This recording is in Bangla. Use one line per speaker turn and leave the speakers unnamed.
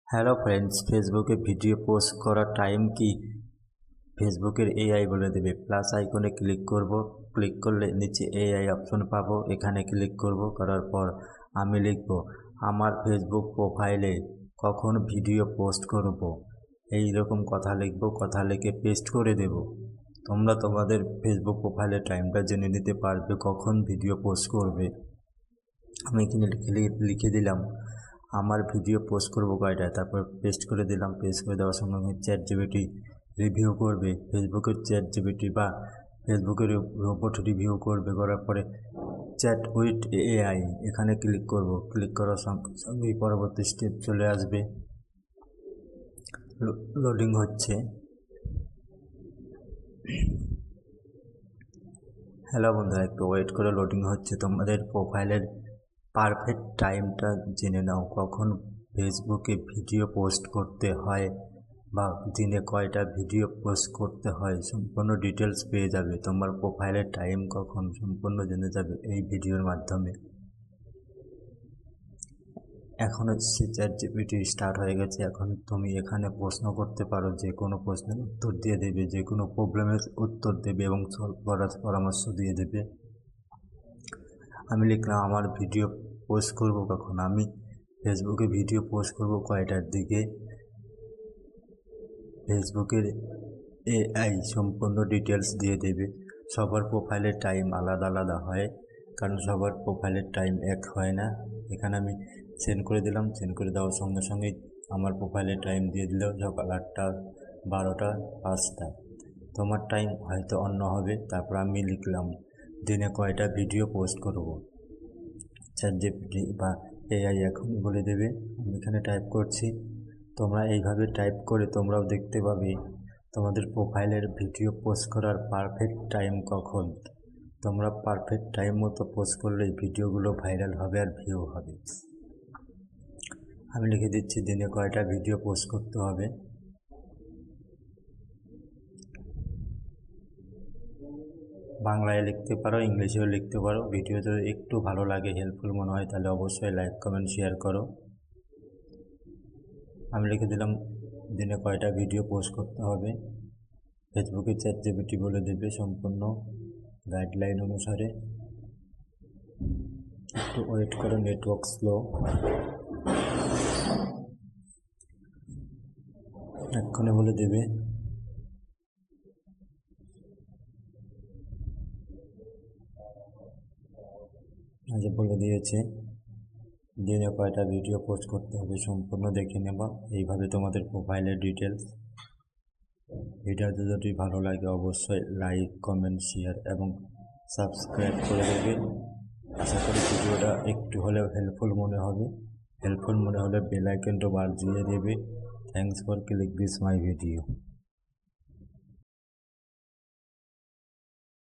হ্যালো ফ্রেন্ডস, ফেসবুকে ভিডিও পোস্ট করার টাইম কি ফেসবুকের এআই বলে দেবে। প্লাস আইকনে ক্লিক করব, ক্লিক করলে নিচে এআই অপশন পাবো, এখানে ক্লিক করব। করার পর আমি লিখব আমার ফেসবুক প্রোফাইলে কখন ভিডিও পোস্ট করব, এই রকম কথা লিখব। কথা লিখে পেস্ট করে দেব। তোমরা তোমাদের ফেসবুক প্রোফাইলের টাইমটা জেনে নিতে পারবে কখন ভিডিও পোস্ট করবে। আমি এখানে লিখে দিলাম আমার ভিডিও পোস্ট করবো কয়টায়, তারপর পেস্ট করে দিলাম। পেস্ট করে দেওয়ার সঙ্গে সঙ্গে চ্যাটজিপিটি রিভিউ করবে, ফেসবুকের চ্যাটজিপিটি বা ফেসবুকের রোবট রিভিউ করবে। করার পরে চ্যাট উইথ এআই এখানে ক্লিক করব। ক্লিক করার সঙ্গে সঙ্গেই পরবর্তী স্টেপ চলে আসবে। লোডিং হচ্ছে। হ্যালো বন্ধুরা, একটু ওয়েট করে, লোডিং হচ্ছে। তোমাদের প্রোফাইলের পারফেক্ট টাইমটা জেনে নাও, কখন ফেসবুকে ভিডিও পোস্ট করতে হয় বা দিনে কয়টা ভিডিও পোস্ট করতে হয়, সম্পূর্ণ ডিটেলস পেয়ে যাবে। তোমার প্রোফাইলের টাইম কখন সম্পূর্ণ জেনে যাবে এই ভিডিওর মাধ্যমে। এখন হচ্ছে চ্যাটজিপিটি স্টার্ট হয়ে গেছে। এখন তুমি এখানে প্রশ্ন করতে পারো, যে কোনো প্রশ্নের উত্তর দিয়ে দেবে, যে কোনো প্রবলেমের উত্তর দেবে এবং সলভ করার পরামর্শ দিয়ে দেবে। আমি লিখলাম আমার ভিডিও পোস্ট করব কখন। আমি ফেসবুকে ভিডিও পোস্ট করব কয়টার দিকে। ফেসবুকের এআই সম্পূর্ণ ডিটেলস দিয়ে দেবে। সবার প্রোফাইলের টাইম আলাদা আলাদা হয়, কারণ সবার প্রোফাইলের টাইম এক হয় না। এখানে আমি সেন্ড করে দিলাম। সেন্ড করে দেওয়ার সঙ্গে সঙ্গেই আমার প্রোফাইলের টাইম দিয়ে দিল সকাল 8টা, 12টা, 5টা। তোমার টাইম হয়তো অন্য হবে। তারপর আমি লিখলাম দিনে কয়টা ভিডিও পোস্ট করব। চ্যাটজিপিটি বা এআই এখন বলে দেবে। আমি এখানে টাইপ করছি। তোমরা এইভাবে টাইপ করে তোমরাও দেখতে পাবে তোমাদের প্রোফাইলের ভিডিও পোস্ট করার পারফেক্ট টাইম কখন। তোমরা পারফেক্ট টাইম মতো পোস্ট করলেই ভিডিওগুলো ভাইরাল হবে আর ভিউ হবে। আমি লিখে দিচ্ছি দিনে কয়টা ভিডিও পোস্ট করতে হবে। বাংলায় লিখতে পারো, ইংলিশেও লিখতে পারো। ভিডিও যদি একটু ভালো লাগে, হেল্পফুল মনে হয়, তাহলে অবশ্যই লাইক, কমেন্ট, শেয়ার করো। আমি লিখে দিলাম দিনে কয়টা ভিডিও পোস্ট করতে হবে। ফেসবুকে চ্যাটজিপিটি বলে দেবে সম্পূর্ণ গাইডলাইন অনুসারে। একটু ওয়েট করো, নেটওয়ার্ক স্লো। এক্ষুনি বলে দেবে। আজ বলে দিয়েছে দিনে কয়টা ভিডিও পোস্ট করতে হবে, সম্পূর্ণ দেখে নেব। এইভাবে তোমাদের প্রোফাইলের ডিটেলস। ভিডিওটি যদি ভালো লাগে অবশ্যই লাইক, কমেন্ট, শেয়ার এবং সাবস্ক্রাইব করে দেবে। আশা করি ভিডিওটা একটু হলেও হেল্পফুল মনে হবে। হেল্পফুল মনে হলে বেল আইকনটা বাজিয়ে দেবে। Thanks for click this my video.